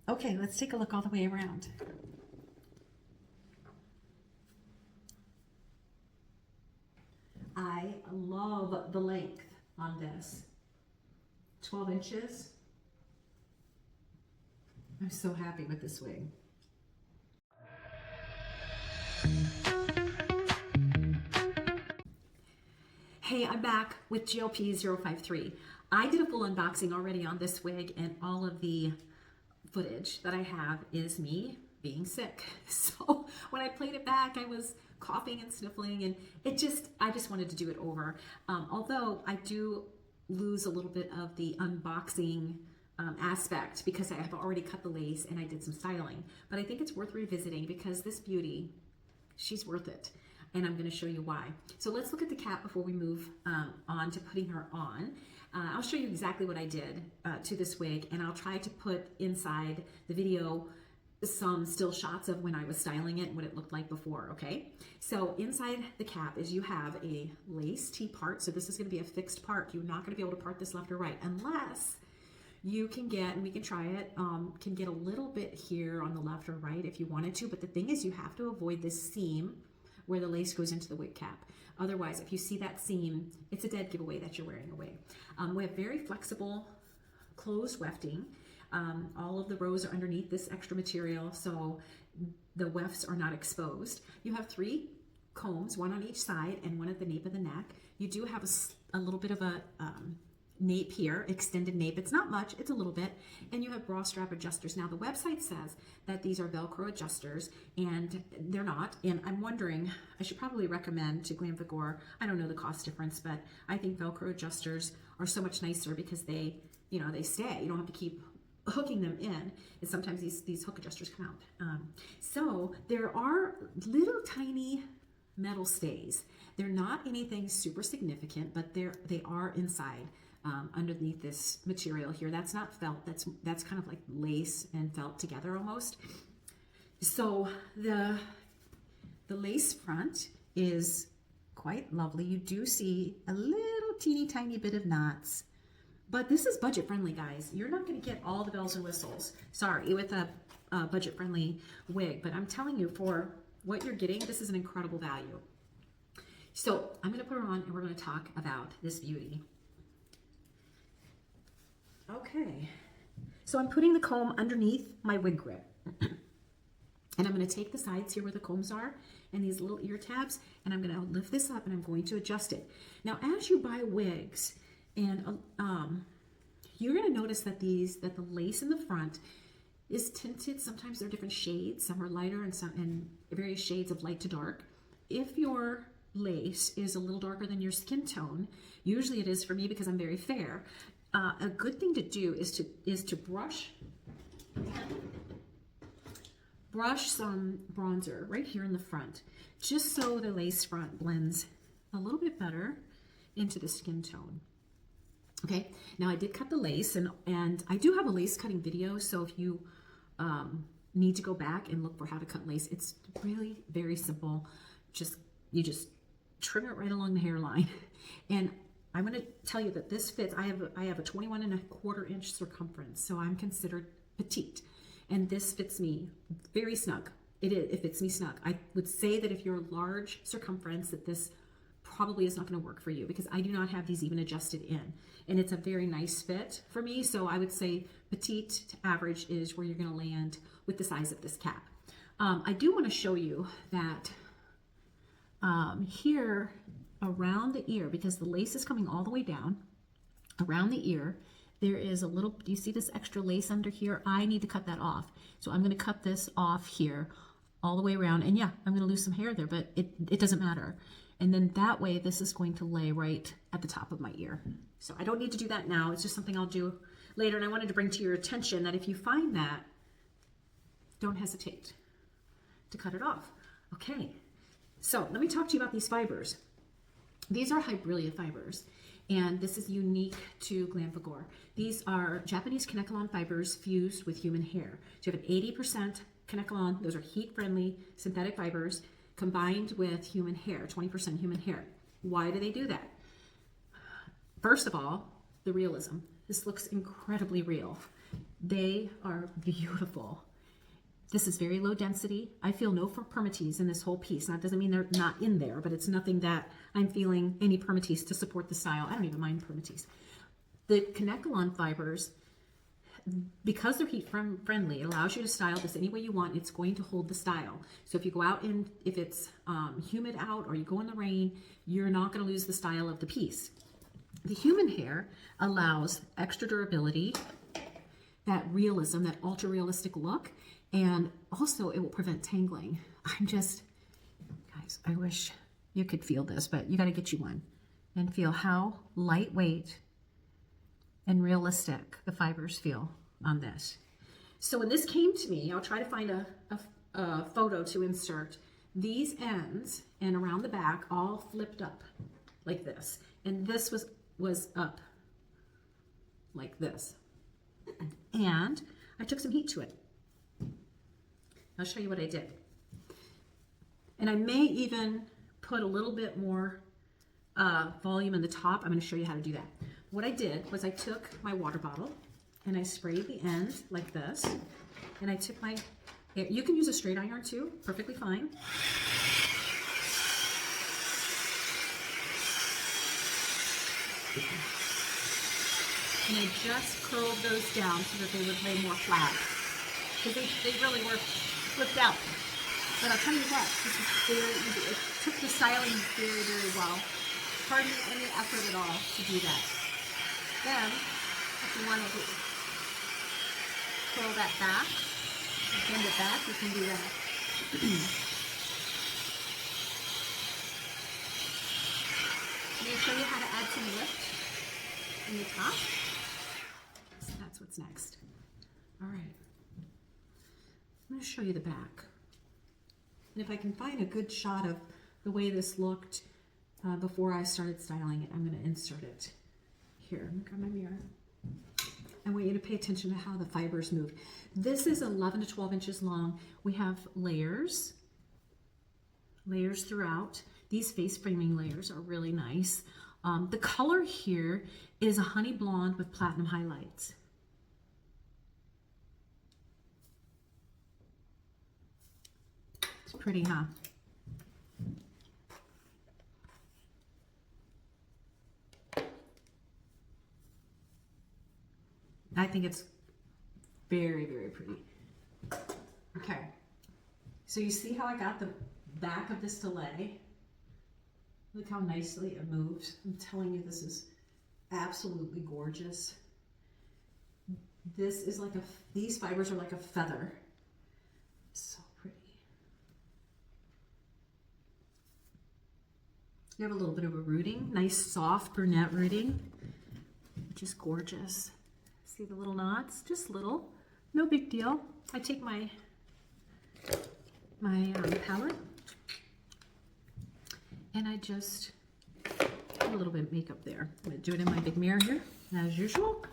Okay, let's take a look all the way around. I love the length on this. 12 inches. I'm so happy with this wig. Hey, I'm back with GLP053. I did a full unboxing already on this wig, and all of the footage that I have is me being sick. So when I played it back, I was coughing and sniffling, and I just wanted to do it over. Although I do lose a little bit of the unboxing aspect because I have already cut the lace and I did some styling. But I think it's worth revisiting because this beauty, she's worth it. And I'm going to show you why. So let's look at the cap before we move on to putting her on. I'll show you exactly what I did to this wig, and I'll try to put inside the video some still shots of when I was styling it and what it looked like before, okay? So inside the cap is you have a lace T-part, so this is going to be a fixed part. You're not going to be able to part this left or right unless you can get, and we can try it, can get a little bit here on the left or right if you wanted to, but the thing is you have to avoid this seam where the lace goes into the wig cap. Otherwise, if you see that seam, it's a dead giveaway that you're wearing a wig. We have very flexible closed wefting. All of the rows are underneath this extra material, so the wefts are not exposed. You have 3 combs, one on each side and one at the nape of the neck. You do have a little bit of a nape here, extended nape. It's not much, it's a little bit. And you have bra strap adjusters. Now the website says that these are Velcro adjusters, and they're not. And I'm wondering, I should probably recommend to GlamVigor, I don't know the cost difference, but I think Velcro adjusters are so much nicer because they stay. You don't have to keep hooking them in, and sometimes these hook adjusters come out. So there are little tiny metal stays. They're not anything super significant, but they are inside. Underneath this material here. That's not felt, that's kind of like lace and felt together almost. So the lace front is quite lovely. You do see a little teeny tiny bit of knots, but this is budget friendly, guys. You're not going to get all the bells and whistles, sorry, with a budget friendly wig, but I'm telling you, for what you're getting, this is an incredible value. So I'm going to put her on and we're going to talk about this beauty. Okay, so I'm putting the comb underneath my wig grip. And I'm going to take the sides here where the combs are and these little ear tabs, and I'm going to lift this up and I'm going to adjust it. Now, as you buy wigs, and you're going to notice that the lace in the front is tinted. Sometimes they're different shades. Some are lighter and various shades of light to dark. If your lace is a little darker than your skin tone, usually it is for me because I'm very fair. A good thing to do is to brush some bronzer right here in the front, just so the lace front blends a little bit better into the skin tone. Okay, now I did cut the lace, and I do have a lace cutting video, so if you need to go back and look for how to cut lace, it's really very simple. You just trim it right along the hairline. And I'm going to tell you that this fits. I have a 21¼ inch circumference, so I'm considered petite, and this fits me very snug. It fits me snug. I would say that if you're large circumference, that this probably is not going to work for you because I do not have these even adjusted in, and it's a very nice fit for me. So I would say petite to average is where you're going to land with the size of this cap. I do want to show you that here around the ear, because the lace is coming all the way down around the ear, there is a little, do you see this extra lace under here? I need to cut that off. So I'm going to cut this off here all the way around, and yeah, I'm going to lose some hair there, but it doesn't matter. And then that way this is going to lay right at the top of my ear. So I don't need to do that now. It's just something I'll do later. And I wanted to bring to your attention that if you find that, don't hesitate to cut it off. Okay, so let me talk to you about these fibers. These are Hybrillia fibers, and this is unique to GlamVigor. These are Japanese Kanekalon fibers fused with human hair. So you have an 80% Kanekalon, those are heat-friendly synthetic fibers, combined with human hair, 20% human hair. Why do they do that? First of all, the realism. This looks incredibly real. They are beautiful. This is very low density. I feel no permatease in this whole piece. Now, it doesn't mean they're not in there, but it's nothing that I'm feeling any permatease to support the style. I don't even mind permatease. The Kanekalon fibers, because they're heat friendly, it allows you to style this any way you want. It's going to hold the style. So if you go out and if it's humid out or you go in the rain, you're not going to lose the style of the piece. The human hair allows extra durability, that realism, that ultra realistic look, and also it will prevent tangling. Guys, I wish you could feel this, but you got to get you one and feel how lightweight and realistic the fibers feel on this. So when this came to me, I'll try to find a photo to insert. These ends and around the back all flipped up like this, and this was up like this. And I took some heat to it. I'll show you what I did. And I may even put a little bit more volume in the top. I'm going to show you how to do that. What I did was I took my water bottle and I sprayed the end like this. And I took my, you can use a straight iron too, perfectly fine. And I just curled those down so that they would lay more flat. Because they really were flipped out. But I'll tell you what, this is very easy. It took the styling very, very well. Hardly any effort at all to do that. Then, if you want to curl that back, bend it back, you can do that. I'm going to show you how to add some lift in the top. So that's what's next. All right. I'm going to show you the back. And if I can find a good shot of the way this looked before I started styling it, I'm going to insert it here. Look at my mirror. I want you to pay attention to how the fibers move. This is 11 to 12 inches long. We have layers throughout. These face framing layers are really nice. The color here is a honey blonde with platinum highlights. It's pretty, huh? I think it's very, very pretty. Okay, so you see how I got the back of this to lay? Look how nicely it moves. I'm telling you, this is absolutely gorgeous. This is like these fibers are like a feather. So pretty. You have a little bit of a rooting, nice soft brunette rooting, which is gorgeous. See the little knots? Just little, no big deal. I take my palette and I just put a little bit of makeup there. I'm gonna do it in my big mirror here, as usual.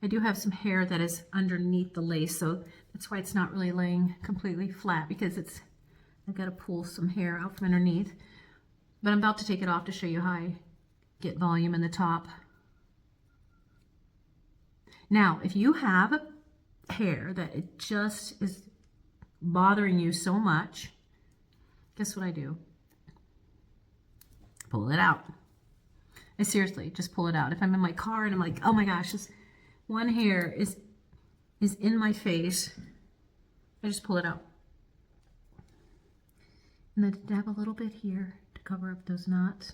I do have some hair that is underneath the lace, so that's why it's not really laying completely flat, because I've got to pull some hair out from underneath. But I'm about to take it off to show you how I get volume in the top. Now, if you have hair that it just is bothering you so much, guess what I do? Pull it out. I seriously just pull it out. If I'm in my car and I'm like, oh my gosh, this one hair is in my face, I just pull it out. And then dab a little bit here to cover up those knots.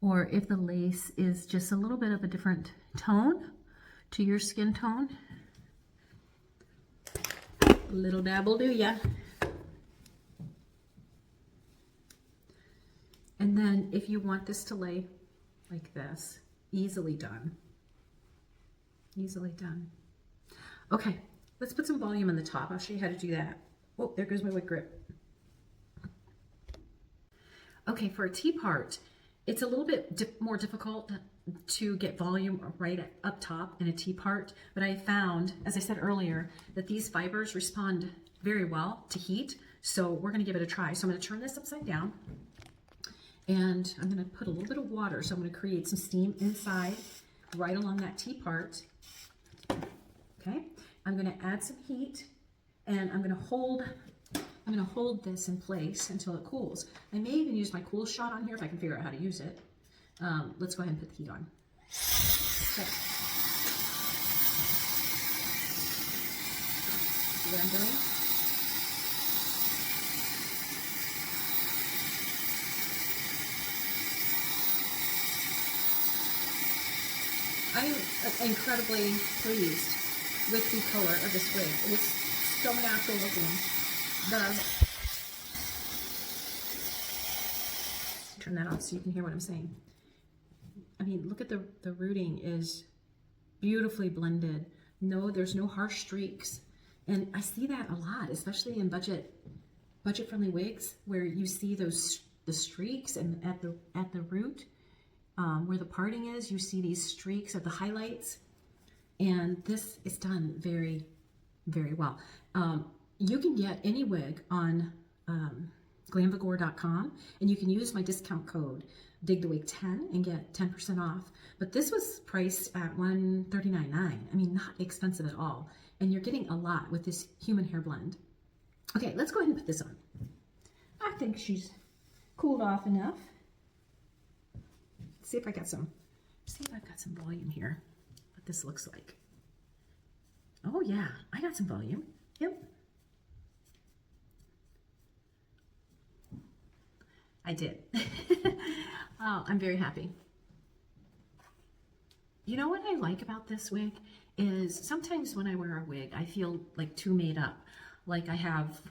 Or if the lace is just a little bit of a different tone to your skin tone, a little dab will do ya. And then if you want this to lay like this, easily done. Easily done. Okay, let's put some volume on the top. I'll show you how to do that. Oh, there goes my wig grip. Okay, for a T part, it's a little bit more difficult to get volume right up top in a T part, but I found, as I said earlier, that these fibers respond very well to heat, so we're gonna give it a try. So I'm gonna turn this upside down, And I'm going to put a little bit of water, so I'm going to create some steam inside, right along that T part. Okay, I'm going to add some heat, and I'm going to hold this in place until it cools. I may even use my cool shot on here if I can figure out how to use it. Let's go ahead and put the heat on. Okay. See what I'm doing? I'm incredibly pleased with the color of this wig. It's so natural looking. Turn that off so you can hear what I'm saying. I mean, look at the rooting is beautifully blended. No, there's no harsh streaks. And I see that a lot, especially in budget-friendly wigs, where you see the streaks, and at the root, where the parting is, you see these streaks at the highlights. And this is done very, very well. You can get any wig on GlamVigor.com, and you can use my discount code DIGTHEWIG10 and get 10% off. But this was priced at $139.9. I mean, not expensive at all. And you're getting a lot with this human hair blend. Okay, let's go ahead and put this on. I think she's cooled off enough. Let's see if I've got some volume here. What this looks like. Oh yeah, I got some volume. Yep. I did. Oh, I'm very happy. You know what I like about this wig is sometimes when I wear a wig, I feel like too made up. Like I have,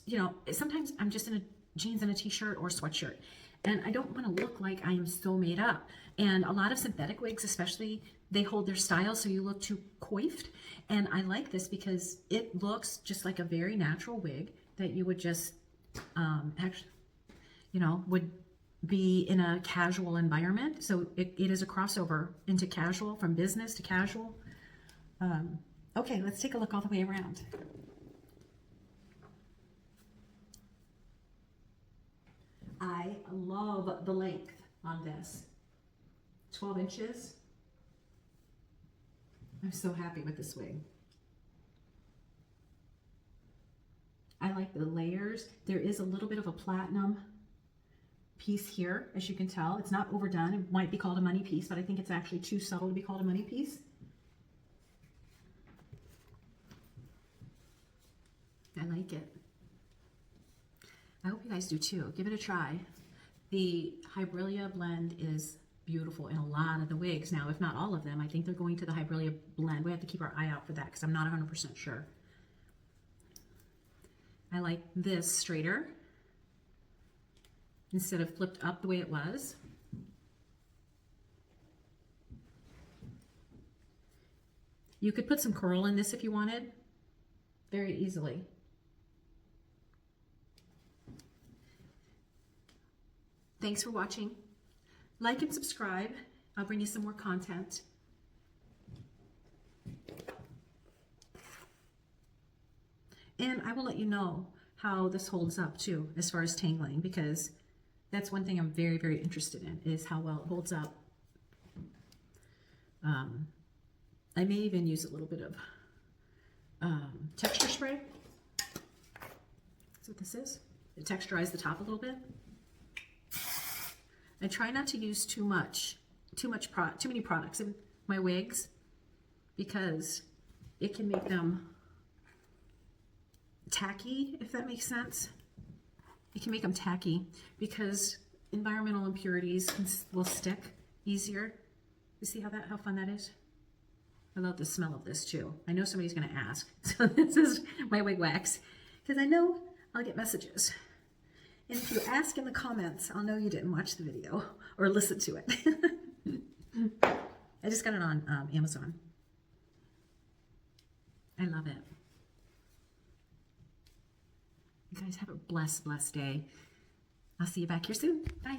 you know, sometimes I'm just in a jeans and a t-shirt or sweatshirt, and I don't want to look like I am so made up. And a lot of synthetic wigs, especially, they hold their style so you look too coiffed. And I like this because it looks just like a very natural wig that you would just actually, you know, would be in a casual environment. So it is a crossover into casual, from business to casual. Okay, let's take a look all the way around. I love the length on this. 12 inches. I'm so happy with this wig. I like the layers. There is a little bit of a platinum piece here, as you can tell. It's not overdone. It might be called a money piece, but I think it's actually too subtle to be called a money piece. I like it. I hope you guys do too. Give it a try. The Hybrillia blend is beautiful in a lot of the wigs. Now, if not all of them, I think they're going to the Hybrillia blend. We have to keep our eye out for that because I'm not 100% sure. I like this straighter instead of flipped up the way it was. You could put some curl in this if you wanted, very easily. Thanks for watching. Like and subscribe. I'll bring you some more content. And I will let you know how this holds up too, as far as tangling, because that's one thing I'm very, very interested in, is how well it holds up. I may even use a little bit of texture spray. That's what this is. It texturizes the top a little bit. I try not to use too many products in my wigs, because it can make them tacky, if that makes sense. It can make them tacky because environmental impurities will stick easier. You see how fun that is? I love the smell of this too. I know somebody's going to ask. So this is my wig wax, because I know I'll get messages. And if you ask in the comments, I'll know you didn't watch the video or listen to it. I just got it on Amazon. I love it. You guys have a blessed, blessed day. I'll see you back here soon. Bye.